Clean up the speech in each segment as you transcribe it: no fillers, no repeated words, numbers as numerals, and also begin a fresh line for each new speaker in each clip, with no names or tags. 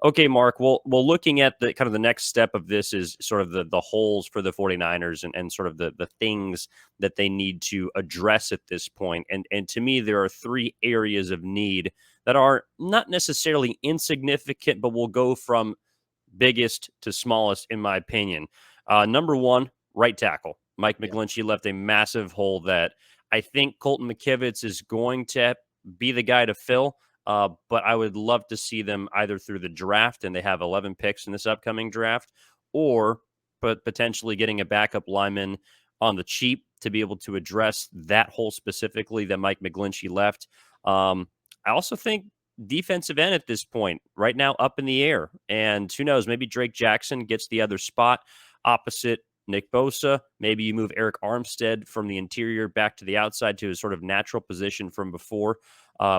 Okay, Mark. Well, looking at the kind of the next step of this is sort of the holes for the 49ers and sort of the things that they need to address at this point. And to me, there are three areas of need that are not necessarily insignificant, but will go from biggest to smallest, in my opinion. Number one, right tackle. Mike
Yeah.
McGlinchey left a massive hole that I think Colton McKivitz is going to be the guy to fill. But I would love to see them either through the draft, and they have 11 picks in this upcoming draft, or but potentially getting a backup lineman on the cheap to be able to address that hole specifically that Mike McGlinchey left. I also think defensive end at this point, right now, up in the air. And who knows, maybe Drake Jackson gets the other spot opposite Nick Bosa. Maybe you move Eric Armstead from the interior back to the outside to his sort of natural position from before.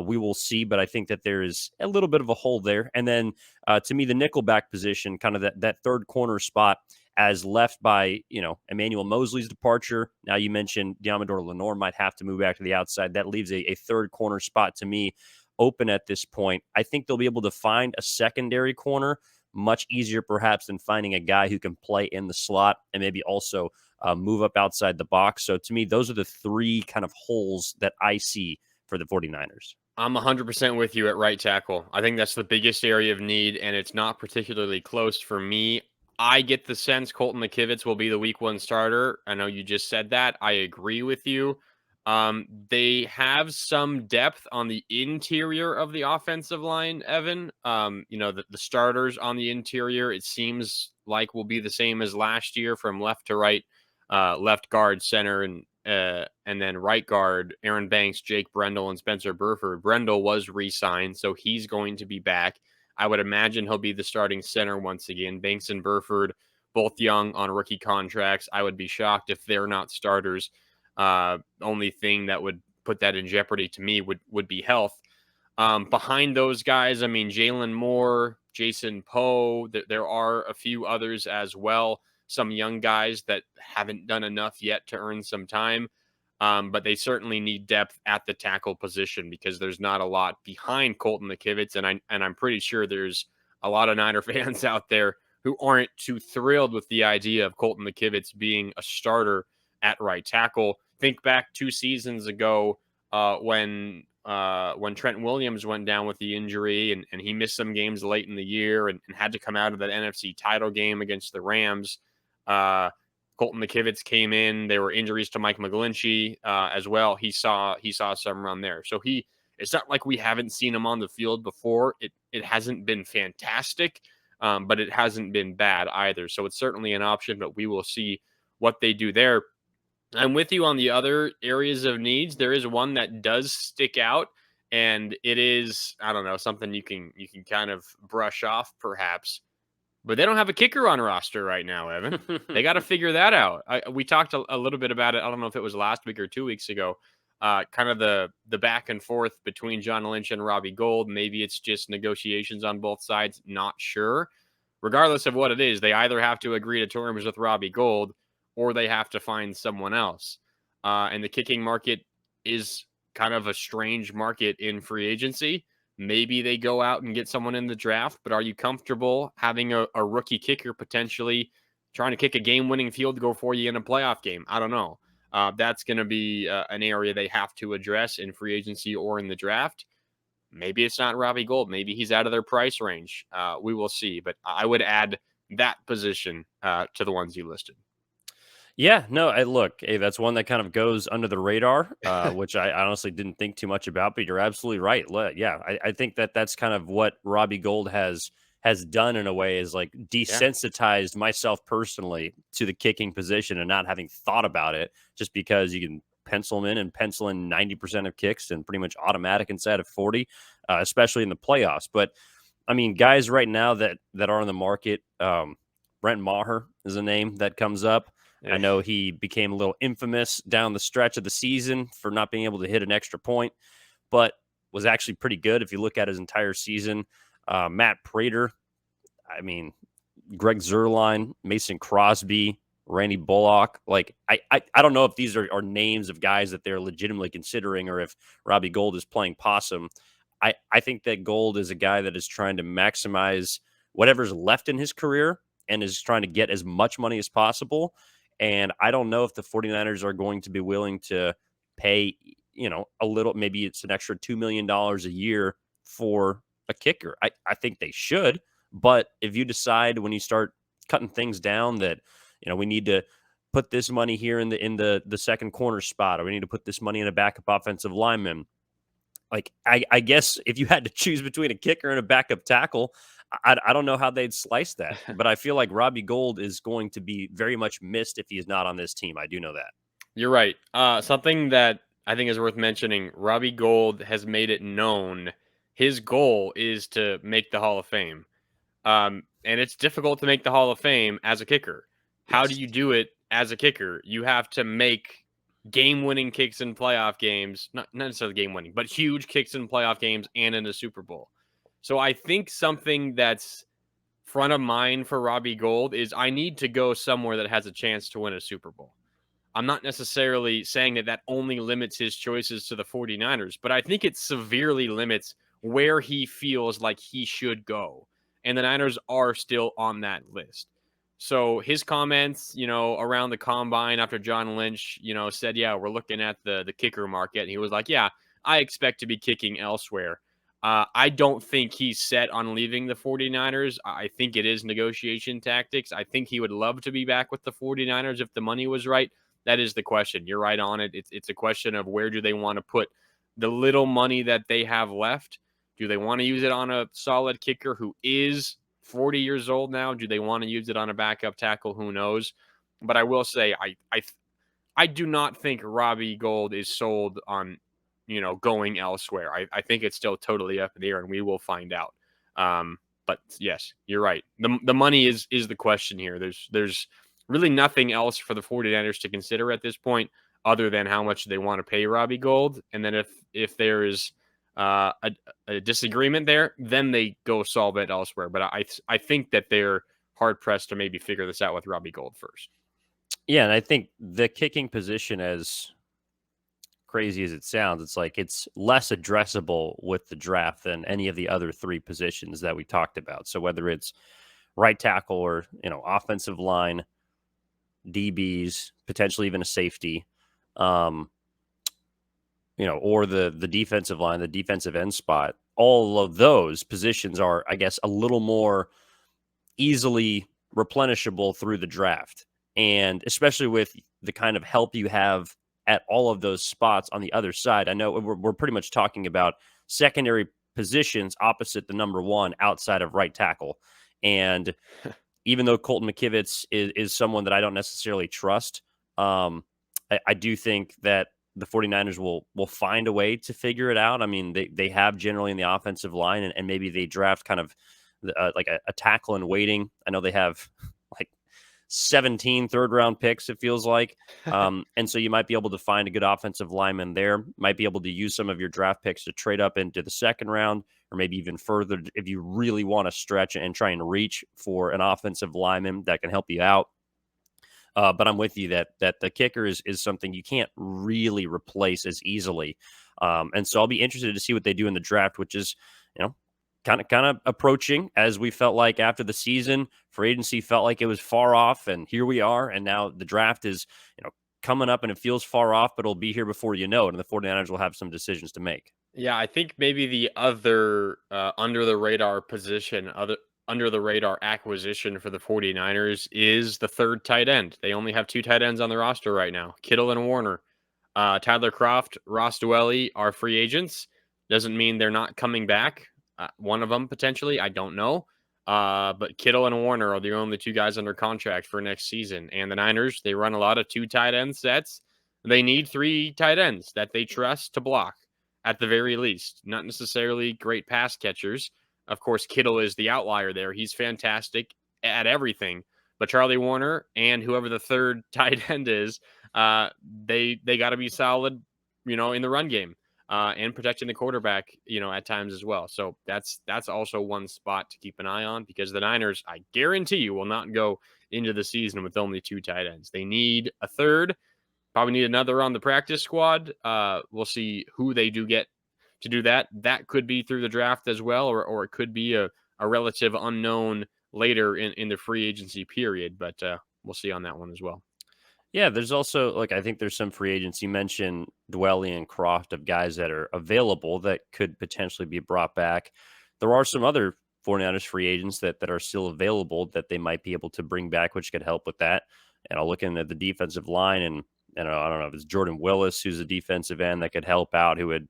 We will see, but I think that there is a little bit of a hole there. And then to me, the nickelback position, kind of that third corner spot, as left by, Emmanuel Mosley's departure. Now you mentioned Diamador Lenore might have to move back to the outside. That leaves a third corner spot to me open at this point. I think they'll be able to find a secondary corner much easier perhaps than finding a guy who can play in the slot and maybe also move up outside the box. So to me, those are the three kind of holes that I see for the 49ers.
I'm 100% with you at right tackle. I think that's the biggest area of need, and it's not particularly close for me. I get the sense Colton McKivitz will be the week one starter. I know you just said that. I agree with you. They have some depth on the interior of the offensive line, Evan. The starters on the interior, it seems like will be the same as last year from left to right, left guard, center, and then right guard, Aaron Banks, Jake Brendel, and Spencer Burford. Brendel was re-signed, so he's going to be back. I would imagine he'll be the starting center once again. Banks and Burford, both young on rookie contracts. I would be shocked if they're not starters. Only thing that would put that in jeopardy to me would be health. Behind those guys, I mean, Jalen Moore, Jason Poe, there are a few others as well. Some young guys that haven't done enough yet to earn some time. But they certainly need depth at the tackle position because there's not a lot behind Colton McKivitz, and I'm pretty sure there's a lot of Niner fans out there who aren't too thrilled with the idea of Colton McKivitz being a starter at right tackle. Think back 2 seasons ago when Trent Williams went down with the injury and he missed some games late in the year and had to come out of that NFC title game against the Rams. Colton McKivitz came in. There were injuries to Mike McGlinchey as well. He saw some run there. So it's not like we haven't seen him on the field before. It hasn't been fantastic, but it hasn't been bad either. So it's certainly an option, but we will see what they do there. I'm with you on the other areas of needs. There is one that does stick out, and it is, I don't know, something you can kind of brush off perhaps. But they don't have a kicker on roster right now, Evan. They got to figure that out. We talked a little bit about it. I don't know if it was last week or 2 weeks ago. Kind of the back and forth between John Lynch and Robbie Gould. Maybe it's just negotiations on both sides. Not sure. Regardless of what it is, they either have to agree to terms with Robbie Gould or they have to find someone else. And the kicking market is kind of a strange market in free agency. Maybe they go out and get someone in the draft, but are you comfortable having a rookie kicker potentially trying to kick a game-winning field goal for you in a playoff game? I don't know. That's going to be an area they have to address in free agency or in the draft. Maybe it's not Robbie Gould. Maybe he's out of their price range. We will see. But I would add that position to the ones you listed.
Yeah, no, look, hey, that's one that kind of goes under the radar, which I honestly didn't think too much about, but you're absolutely right. Yeah, I think that's kind of what Robbie Gould has done in a way, is like desensitized myself personally to the kicking position and not having thought about it, just because you can pencil them in and pencil in 90% of kicks and pretty much automatic inside of 40, especially in the playoffs. But I mean, guys right now that are on the market, Brent Maher is a name that comes up. I know he became a little infamous down the stretch of the season for not being able to hit an extra point, but was actually pretty good if you look at his entire season. Matt Prater, I mean, Greg Zuerlein, Mason Crosby, Randy Bullock. Like, I don't know if these are names of guys that they're legitimately considering or if Robbie Gould is playing possum. I think that Gould is a guy that is trying to maximize whatever's left in his career and is trying to get as much money as possible. And I don't know if the 49ers are going to be willing to pay, a little, maybe it's an extra $2 million a year for a kicker. I think they should. But if you decide when you start cutting things down that, we need to put this money here in the second corner spot, or we need to put this money in a backup offensive lineman. Like, I guess if you had to choose between a kicker and a backup tackle, I don't know how they'd slice that. But I feel like Robbie Gould is going to be very much missed if he's not on this team. I do know that.
You're right. Something that I think is worth mentioning, Robbie Gould has made it known his goal is to make the Hall of Fame. And it's difficult to make the Hall of Fame as a kicker. How do
Yes.
you do it as a kicker? You have to make game-winning kicks in playoff games, not necessarily game-winning, but huge kicks in playoff games and in the Super Bowl. So I think something that's front of mind for Robbie Gould is I need to go somewhere that has a chance to win a Super Bowl. I'm not necessarily saying that only limits his choices to the 49ers, but I think it severely limits where he feels like he should go. And the Niners are still on that list. So his comments, around the combine after John Lynch, said, yeah, we're looking at the kicker market. And he was like, yeah, I expect to be kicking elsewhere. I don't think he's set on leaving the 49ers. I think it is negotiation tactics. I think he would love to be back with the 49ers if the money was right. That is the question. You're right on it. It's a question of where do they want to put the little money that they have left? Do they want to use it on a solid kicker who is 40 years old now? Do they want to use it on a backup tackle? Who knows? But I will say I do not think Robbie Gould is sold on going elsewhere. I think it's still totally up in the air, and we will find out. But yes, you're right. The money is the question here. There's really nothing else for the 49ers to consider at this point other than how much they want to pay Robbie Gould. And then if there is a disagreement there, then they go solve it elsewhere. But I think that they're hard pressed to maybe figure this out with Robbie Gould first.
Yeah, and I think the kicking position, as crazy as it sounds, it's like it's less addressable with the draft than any of the other three positions that we talked about. So whether it's right tackle or, offensive line, DBs, potentially even a safety, um, or the defensive line, the defensive end spot, all of those positions are, I guess, a little more easily replenishable through the draft. And especially with the kind of help you have at all of those spots on the other side. I know we're pretty much talking about secondary positions opposite the number one outside of right tackle. And even though Colton McKivitz is someone that I don't necessarily trust, I do think that the 49ers will find a way to figure it out. I mean, they have generally in the offensive line, and maybe they draft kind of like a tackle in waiting. I know they have like 17 third-round picks, it feels like. And so you might be able to find a good offensive lineman there, might be able to use some of your draft picks to trade up into the second round, or maybe even further if you really want to stretch and try and reach for an offensive lineman that can help you out. But I'm with you that the kicker is something you can't really replace as easily. And so I'll be interested to see what they do in the draft, which is, kind of approaching, as we felt like after the season. Free agency felt like it was far off, and here we are. And now the draft is, coming up, and it feels far off, but it'll be here before you know it. And the 49ers will have some decisions to make.
Yeah, I think maybe the other under the radar position, other under the radar acquisition for the 49ers is the third tight end. They only have two tight ends on the roster right now, Kittle and Warner. Tyler Croft, Ross Dwelly are free agents. Doesn't mean they're not coming back. One of them potentially, I don't know. But Kittle and Warner are the only two guys under contract for next season. And the Niners, they run a lot of two tight end sets. They need three tight ends that they trust to block at the very least. Not necessarily great pass catchers. Of course, Kittle is the outlier there. He's fantastic at everything. But Charlie Warner and whoever the third tight end is, they got to be solid, in the run game and protecting the quarterback, at times as well. So that's also one spot to keep an eye on, because the Niners, I guarantee you, will not go into the season with only two tight ends. They need a third. Probably need another on the practice squad. We'll see who they do get to do that. That could be through the draft as well, or it could be a a relative unknown later in the free agency period. But we'll see on that one as well.
Yeah, there's also like I think there's some free agents. You mentioned Dwelly and Croft of guys that are available that could potentially be brought back. There are some other 49ers free agents that are still available that they might be able to bring back, which could help with that. And I'll look in at the defensive line and I don't know if it's Jordan Willis, who's a defensive end that could help out, who had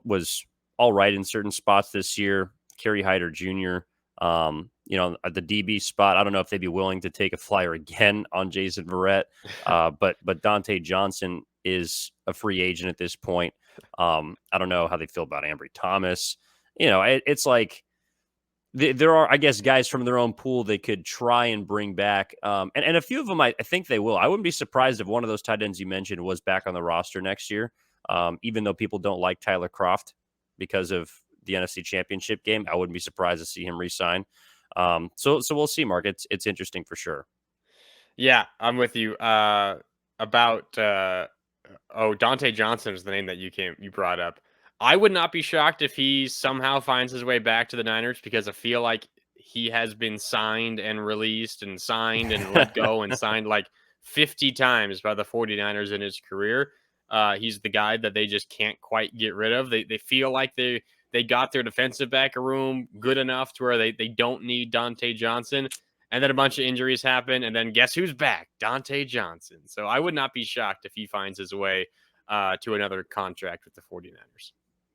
was all right in certain spots this year. Kerry Hyder Jr. At the DB spot, I don't know if they'd be willing to take a flyer again on Jason Verrett, but Dante Johnson is a free agent at this point. I don't know how they feel about Ambry Thomas. It's like there are, I guess, guys from their own pool they could try and bring back. And a few of them, I think they will. I wouldn't be surprised if one of those tight ends you mentioned was back on the roster next year. Even though people don't like Tyler Croft because of the NFC Championship game, I wouldn't be surprised to see him resign. So we'll see, Mark. It's interesting for sure.
Yeah, I'm with you. About Dante Johnson is the name that you brought up. I would not be shocked if he somehow finds his way back to the Niners because I feel like he has been signed and released and signed and let go and signed like 50 times by the 49ers in his career. He's the guy that they just can't quite get rid of. They feel like they got their defensive back room good enough to where they don't need Dante Johnson. And then a bunch of injuries happen. And then guess who's back? Dante Johnson. So I would not be shocked if he finds his way to another contract with the 49ers.